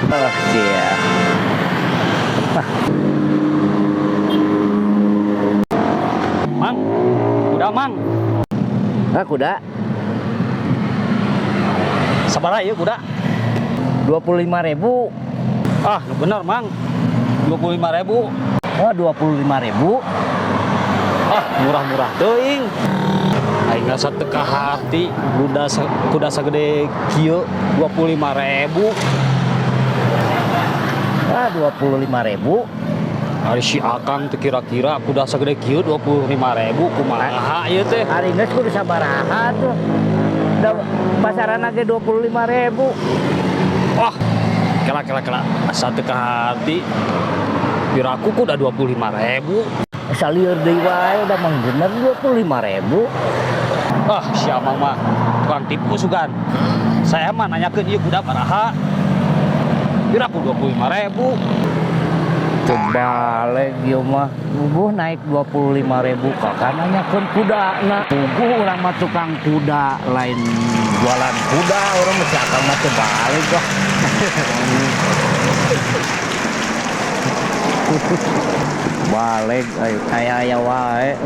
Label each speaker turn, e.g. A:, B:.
A: Oh, iya.
B: Mang, udah mang.
A: Ah, kuda
B: Sabar aja kuda.
A: 25.000.
B: Ah, bener mang. 25.000.
A: Oh, 25.000.
B: Ah, murah-murah teuing. Aing rasa teka hati kuda sagede kieu 25.000.
A: Ah, 25.000.
B: Ari si Akang teu kira-kira kuda sagede kieu 25.000 kumaha ieu teh?
A: Hari geus kudu sabaraha tuh. Da pasarana ge 25.000.
B: Wah, kela. Asa teu hati. Piraku kuda 25.000.
A: Salieur deui wae udah mah bener 25.000.
B: Ah, si Amang mah tukang tipu sugan. Saya mah nanyakeun ieu kuda baraha. Piraku 25.000.
A: Terbalik ieu mah. Bubuh naik 25.000 kakak nanyakeun kudana. Bubuh urang mah tukang kuda, lain jualan kuda, urang mah akang mah terbalik kok. Balik aya wae.